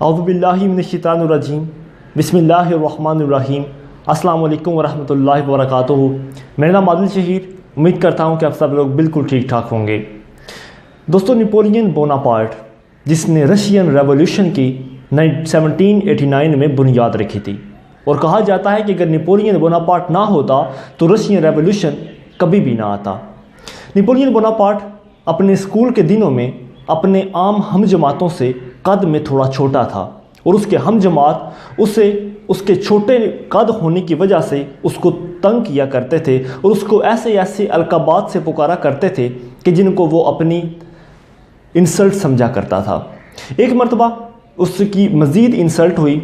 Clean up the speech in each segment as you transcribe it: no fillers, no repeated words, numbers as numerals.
औज़ु बिल्लाहि मिनश्शैतानिर रजीम बिस्मिल्लाहिर रहमानिर रहीम अस्सलामु अलैकुम वरहमतुल्लाहि वबरकातुहू। मेरा नाम आदिल शहीर, उम्मीद करता हूँ कि आप सब लोग बिल्कुल ठीक ठाक होंगे। दोस्तों, नेपोलियन बोनापार्ट जिसने रशियन रेवोल्यूशन की 1789 में बुनियाद रखी थी, और कहा जाता है कि अगर नेपोलियन बोनापार्ट ना होता तो रशियन रेवोल्यूशन कभी भी ना आता। नेपोलियन बोनापार्ट अपने स्कूल के दिनों में अपने आम हम जमातों से कद में थोड़ा छोटा था, और उसके हम जमात उसे उसके छोटे कद होने की वजह से उसको तंग किया करते थे और उसको ऐसे ऐसे अलकाबात से पुकारा करते थे कि जिनको वो अपनी इंसल्ट समझा करता था। एक मर्तबा उसकी मज़ीद इंसल्ट हुई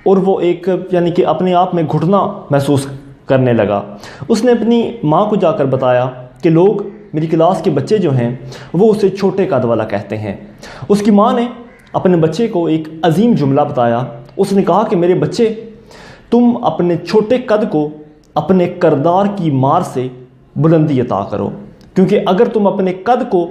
और वो एक यानी कि अपने आप में घुटना महसूस करने लगा। उसने अपनी माँ को जाकर बताया कि लोग, मेरी क्लास के बच्चे जो हैं वो उसे छोटे कद वाला कहते हैं। उसकी माँ ने अपने बच्चे को एक अजीम जुमला बताया। उसने कहा कि मेरे बच्चे, तुम अपने छोटे कद को अपने किरदार की मार से बुलंदी अता करो, क्योंकि अगर तुम अपने कद को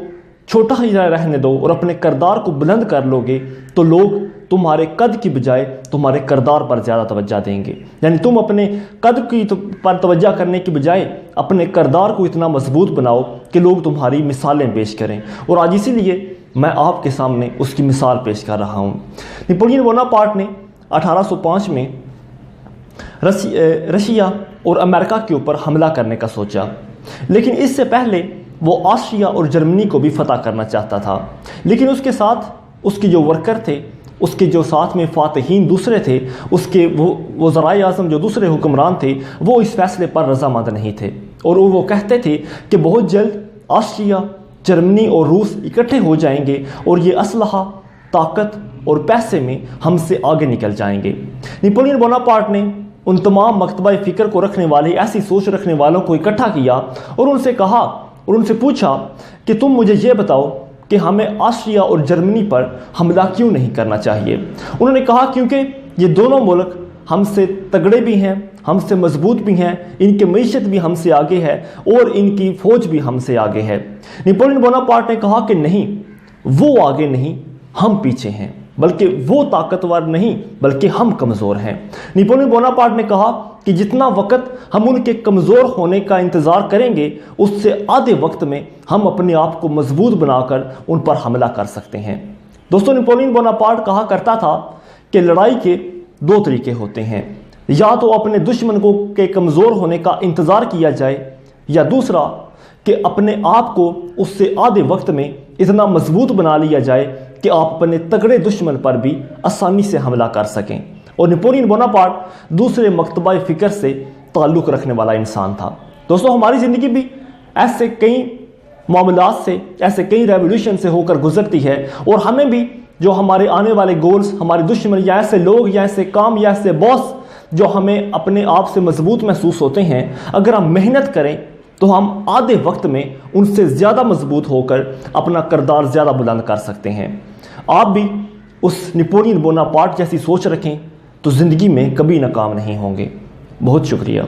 छोटा ही रहने दो और अपने किरदार को बुलंद कर लोगे तो लोग तुम्हारे कद की बजाय तुम्हारे किरदार पर ज़्यादा तवज्जो देंगे। यानी तुम अपने कद की पर तवज्जो करने की बजाय अपने किरदार को इतना मजबूत बनाओ कि लोग तुम्हारी मिसालें पेश करें। और आज इसीलिए मैं आपके सामने उसकी मिसाल पेश कर रहा हूँ। नेपोलियन बोनापार्ट ने 1805 में रशिया और अमेरिका के ऊपर हमला करने का सोचा, लेकिन इससे पहले वो ऑस्ट्रिया और जर्मनी को भी फतह करना चाहता था। लेकिन उसके साथ उसके जो वर्कर थे, उसके जो साथ में फातहीन दूसरे थे, उसके वो ज़राए आज़म जो दूसरे हुक्मरान थे, वो इस फैसले पर रजामंद नहीं थे। और वो कहते थे कि बहुत जल्द ऑस्ट्रिया, जर्मनी और रूस इकट्ठे हो जाएंगे और ये असलहा, ताकत और पैसे में हमसे आगे निकल जाएंगे। नेपोलियन बोनापार्ट ने उन तमाम मकतबा फ़िक्र को रखने वाले, ऐसी सोच रखने वालों को इकट्ठा किया और उनसे कहा और उनसे पूछा कि तुम मुझे ये बताओ कि हमें ऑस्ट्रिया और जर्मनी पर हमला क्यों नहीं करना चाहिए। उन्होंने कहा क्योंकि ये दोनों मुल्क हमसे तगड़े भी हैं, हमसे मजबूत भी हैं, इनकी मईशत भी हमसे आगे है और इनकी फ़ौज भी हमसे आगे है। नेपोलियन बोनापार्ट ने कहा कि नहीं, वो आगे नहीं, हम पीछे हैं, बल्कि वो ताकतवर नहीं बल्कि हम कमज़ोर हैं। नेपोलियन बोनापार्ट ने कहा कि जितना वक्त हम उनके कमज़ोर होने का इंतज़ार करेंगे, उससे आधे वक्त में हम अपने आप को मजबूत बनाकर उन पर हमला कर सकते हैं। दोस्तों, नेपोलियन बोनापार्ट कहा करता था कि लड़ाई के दो तरीके होते हैं, या तो अपने दुश्मन को के कमज़ोर होने का इंतज़ार किया जाए, या दूसरा कि अपने आप को उससे आधे वक्त में इतना मजबूत बना लिया जाए कि आप अपने तगड़े दुश्मन पर भी आसानी से हमला कर सकें। और नेपोलियन बोनापार्ट दूसरे मकतबा फ़िक्र से ताल्लुक़ रखने वाला इंसान था। दोस्तों, हमारी ज़िंदगी भी ऐसे कई मामलात से, ऐसे कई रेवोल्यूशन से होकर गुजरती है, और हमें भी जो हमारे आने वाले गोल्स, हमारे दुश्मन या ऐसे लोग या ऐसे काम या ऐसे बॉस जो हमें अपने आप से मजबूत महसूस होते हैं, अगर हम मेहनत करें तो हम आधे वक्त में उनसे ज़्यादा मजबूत होकर अपना किरदार ज़्यादा बुलंद कर सकते हैं। आप भी उस नेपोलियन बोनापार्ट जैसी सोच रखें तो ज़िंदगी में कभी नाकाम नहीं होंगे। बहुत शुक्रिया।